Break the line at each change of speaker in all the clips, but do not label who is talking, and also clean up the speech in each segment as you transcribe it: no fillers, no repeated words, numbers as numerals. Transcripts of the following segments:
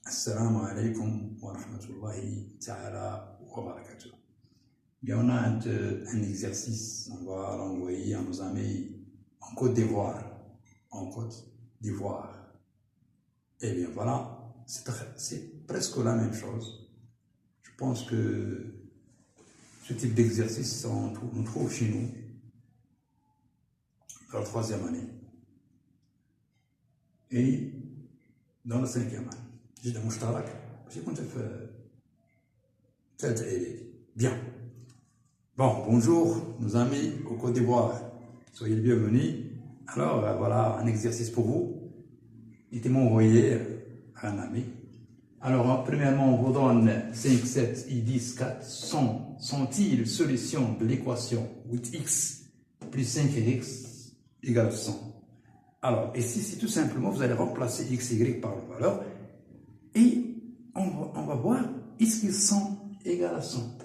Assalamu alaikum wa rahmatullahi ta'ala wa barakatuh. Bien, on a un exercice, on va l'envoyer à nos amis en Côte d'Ivoire. En Côte d'Ivoire. Eh bien, voilà, c'est presque la même chose. Je pense que ce type d'exercice, on trouve chez nous, dans la 3e année et dans la 5e année. J'ai des mouchtarak, j'ai compté faire bien. Bon, bonjour, nos amis au Côte d'Ivoire. Soyez les bienvenus. Alors, voilà un exercice pour vous. Dites-moi envoyé à un ami. Alors, premièrement, on vous donne 5, 7 et 10, 4. Sont-ils solutions de l'équation 8x plus 5x égale 100? Alors, ici, c'est tout simplement, vous allez remplacer x, y par la valeur et on va voir, est-ce qu'ils sont égaux à 100?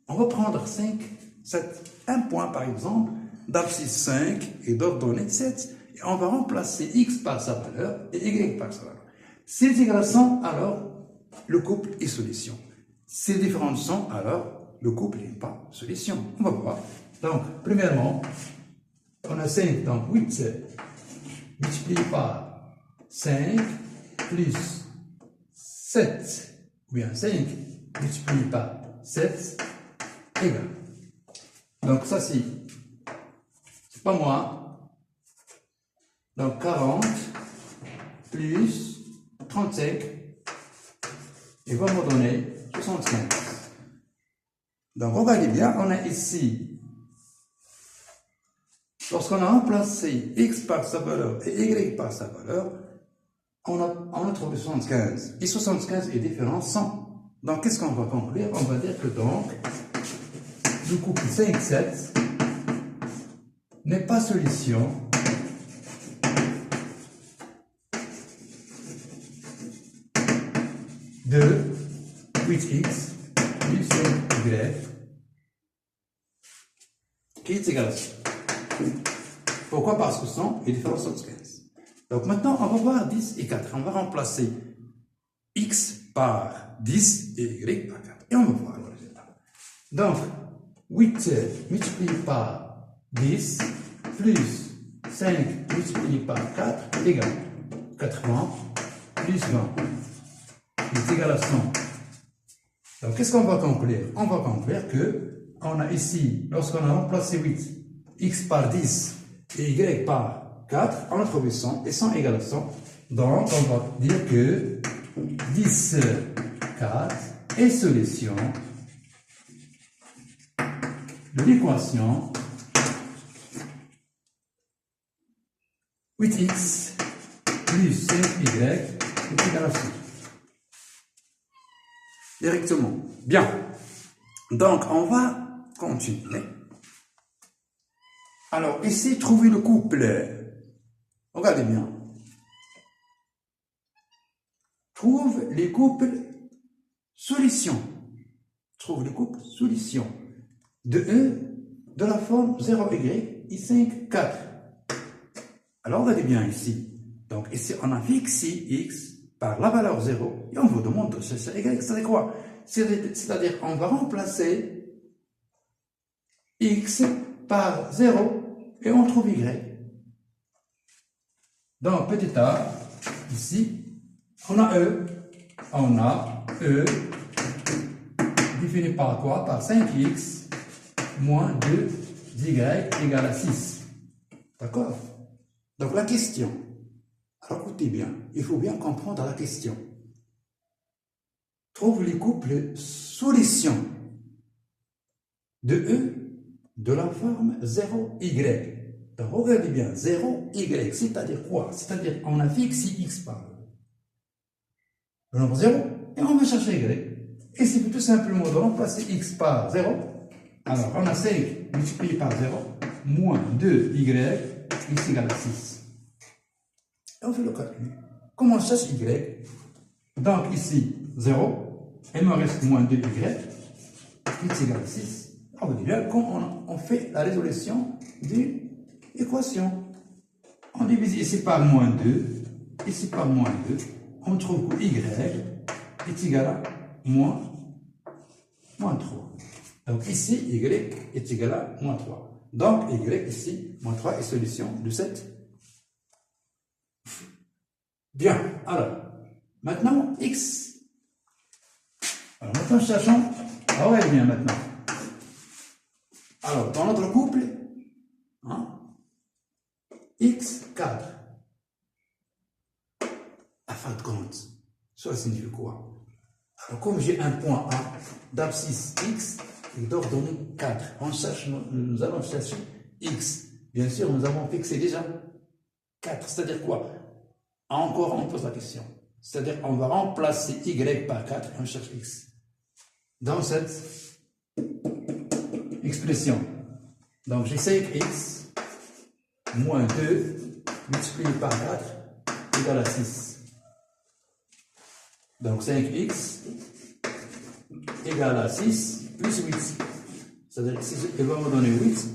On va prendre 5, 7, un point par exemple, d'abscisse 5 et d'ordonnée 7. Et on va remplacer x par sa valeur et y par sa valeur. S'il est égal à 100, alors le couple est solution. S'il est différent de 100, alors le couple n'est pas solution. On va voir. Donc, premièrement, on a 5, donc 8 multiplié par 5 plus 7, ou bien 5 multiplié par 7 égale. Donc ça c'est pas moi. Donc 40 plus 35, il va me donner 75. Donc regardez bien, on a ici, lorsqu'on a remplacé x par sa valeur et y par sa valeur, on a trouvé 75. Et 75 est différent de 100. Donc qu'est-ce qu'on va conclure? On va dire que donc, le couple 5-7 n'est pas solution de 8x plus 5y qui est égal à 100. Pourquoi? Parce que 100 est différent de 75. Donc maintenant, on va voir 10 et 4. On va remplacer x par 10 et y par 4. Et on va voir le résultat. Donc, 8 multiplié par 10 plus 5 multiplié par 4 égale 80 plus 20 est égal à 100. Donc, qu'est-ce qu'on va conclure? On va conclure que on a ici, lorsqu'on a remplacé 8, x par 10 et y par 4, on a trouvé 100 et 100 égale à 100. Donc, on va dire que 10, 4 est solution de l'équation 8x plus 5y est égal à 100. Directement. Bien. Donc, on va continuer. Alors, ici, trouver le couple. Regardez bien. Trouve les couples solutions. Trouve le couple solution de E de la forme 0y et 5, 4. Alors, regardez bien ici. Donc, ici, on a fixé x par la valeur 0 et on vous demande de chercher y. C'est-à-dire quoi? C'est-à-dire, on va remplacer x par 0 et on trouve y. Donc, petit a, ici, on a E défini par quoi? Par 5x moins 2y égale à 6. D'accord? Donc, la question, alors écoutez bien, il faut bien comprendre la question. Trouve les couples solutions de E de la forme 0y. Donc, regardez bien, 0y, c'est-à-dire quoi? C'est-à-dire qu'on a fixé x par le nombre 0 et on va chercher y. Et c'est tout simplement de remplacer x par 0. Alors, on a 5 multiplié par 0 moins 2y est égal à 6. Et on fait le calcul. Comment on cherche y? Donc, ici, 0, et il me reste moins 2y est égal à 6. On va dire comment on fait la résolution d'une équation. On divise ici par moins 2, ici par moins 2. on trouve que y est égal à moins 3. Donc ici, y est égal à moins 3. Donc y ici, moins 3 est solution de cette. Bien, alors, maintenant x. Alors maintenant, cherchons. Ah ouais, bien maintenant. Alors, dans notre couple, hein, x4. À fin de compte, ça signifie quoi? Alors, comme j'ai un point A d'abscisse x et d'ordonnée 4, nous allons chercher x. Bien sûr, nous avons fixé déjà 4, c'est-à-dire quoi? Encore, on pose la question. C'est-à-dire, on va remplacer y par 4 et on cherche x. Dans cette expression. Donc, j'ai 5x moins 2 multiplié par 4 égale à 6. Donc, 5x égale à 6 plus 8. C'est-à-dire que il va me donner 8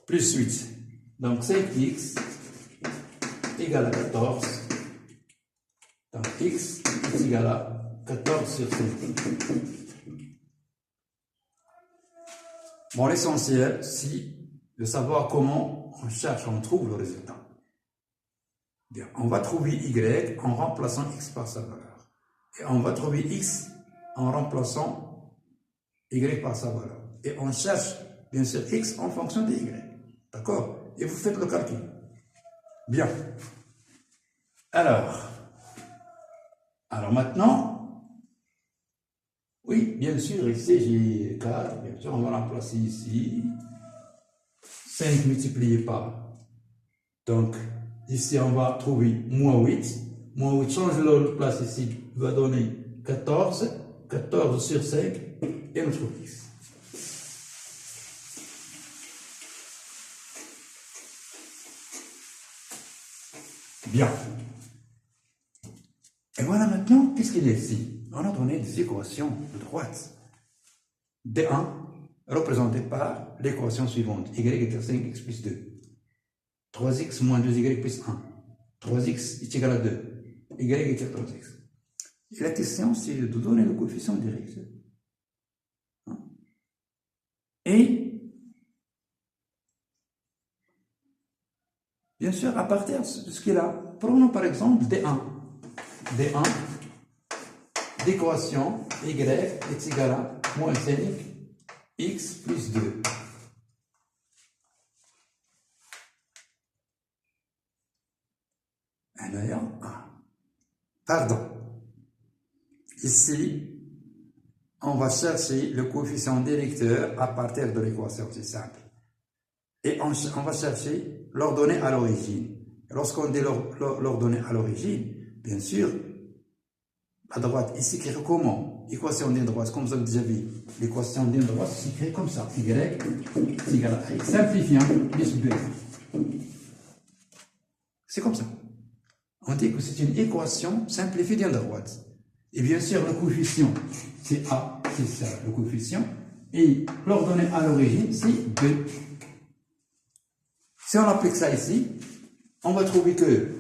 plus 8. Donc, 5x égale à 14. Donc, x est égal à 14 sur 5. Bon, l'essentiel, c'est de savoir comment on cherche, on trouve le résultat. Bien, on va trouver y en remplaçant x par sa valeur. Et on va trouver x en remplaçant y par sa valeur. Et on cherche, bien sûr, x en fonction de y. D'accord? Et vous faites le calcul. Bien. Alors maintenant, oui, bien sûr, ici j'ai 4, bien sûr, on va remplacer ici. 5 multiplié par. Donc, ici, on va trouver moins 8. Moins 8, change le place ici, va donner 14. 14 sur 5, et on trouve x. Bien. Et voilà maintenant, qu'est-ce qu'il y a ici? On a donné des équations de droite. D1 représenté par l'équation suivante. Y est égal à 5x plus 2. 3x moins 2y plus 1. 3x est égal à 2. Y est égal à 3x. Et la question, c'est de donner le coefficient direct. Et, bien sûr, à partir de ce qu'il a, prenons par exemple D1. D1 d'équation y est égal à moins 5x plus 2. D'ailleurs, pardon. Ici, on va chercher le coefficient directeur à partir de l'équation, c'est simple. Et on va chercher l'ordonnée à l'origine. Lorsqu'on dit l'ordonnée à l'origine, bien sûr, à droite, il s'écrit comment? Équation d'une droite, comme vous avez déjà vu. L'équation d'une droite s'écrit comme ça. Y est égal à x. Simplifiant, plus b. C'est comme ça. On dit que c'est une équation simplifiée d'une droite. Et bien sûr, le coefficient, c'est A, c'est ça, le coefficient. Et l'ordonnée à l'origine, c'est B. Si on applique ça ici, on va trouver que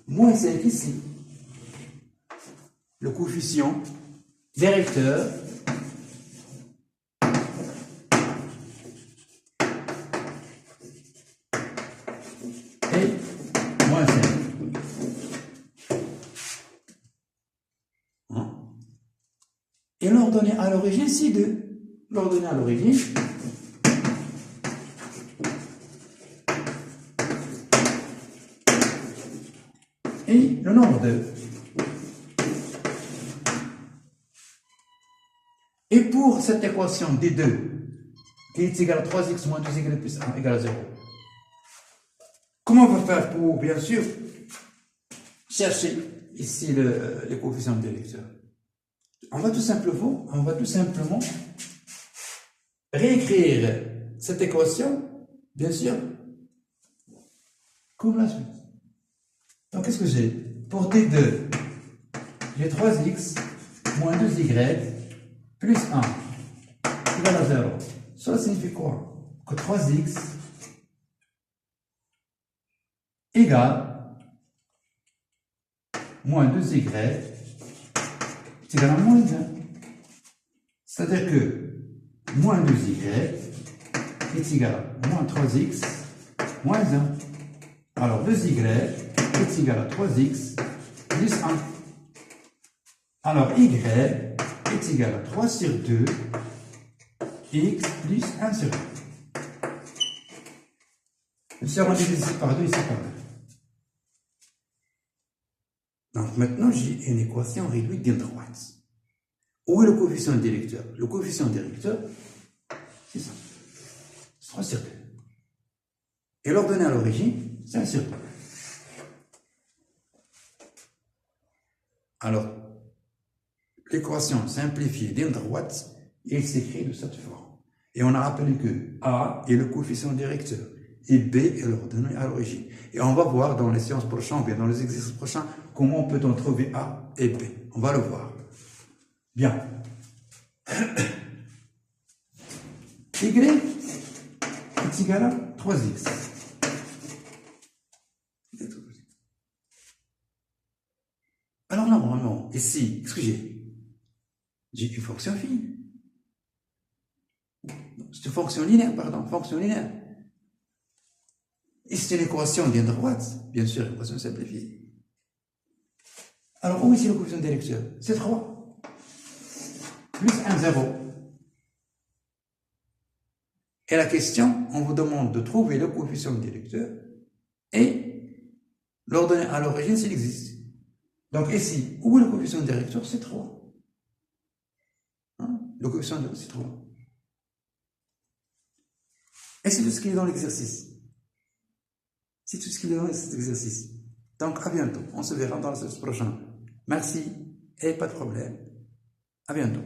moins 5 ici, le coefficient directeur est moins 5. Et l'ordonnée à l'origine, c'est 2. L'ordonnée à l'origine, et le nombre 2. Et pour cette équation D2, qui est égale à 3x moins 2y plus 1 égale à 0, comment on va faire pour, bien sûr, chercher ici le coefficient directeur? On va tout simplement réécrire cette équation, bien sûr, comme la suite. Donc, qu'est-ce que j'ai? Pour D2, j'ai 3x moins 2y plus 1 égale à 0. Cela signifie quoi? Que 3x égale moins 2y est égal à moins 1. C'est-à-dire que moins 2y est égal à moins 3x moins 1. Alors 2y est égal à 3x plus 1. Alors y est égal à 3 sur 2 x plus 1 sur 2. Si on divise ici par 2, ici par 2. Donc maintenant, j'ai une équation réduite d'une droite. Où est le coefficient directeur? Le coefficient directeur, c'est ça. C'est 3 sur 2. Et l'ordonnée à l'origine, c'est 1 sur 2. Alors, l'équation simplifiée d'une droite, elle s'écrit de cette forme. Et on a rappelé que A est le coefficient directeur et B est l'ordonnée à l'origine. Et on va voir dans les séances prochaines, ou bien dans les exercices prochains, comment peut-on trouver A et B. On va le voir. Bien. Y est égal à 3x. Alors normalement, ici, qu'est-ce que j'ai? J'ai une fonction fine. C'est une fonction linéaire, pardon, fonction linéaire. Et c'est une équation d'une droite, bien sûr, une équation simplifiée. Alors, où est ici le coefficient directeur? C'est 3. Plus 1, 0. Et la question, on vous demande de trouver le coefficient directeur et l'ordonnée à l'origine s'il existe. Donc ici, où est le coefficient directeur? C'est 3. Hein? Le coefficient directeur, c'est 3. Et c'est tout ce qui est dans l'exercice. C'est tout ce qu'il y a dans cet exercice. Donc, à bientôt. On se verra dans le prochain. Merci et pas de problème. À bientôt.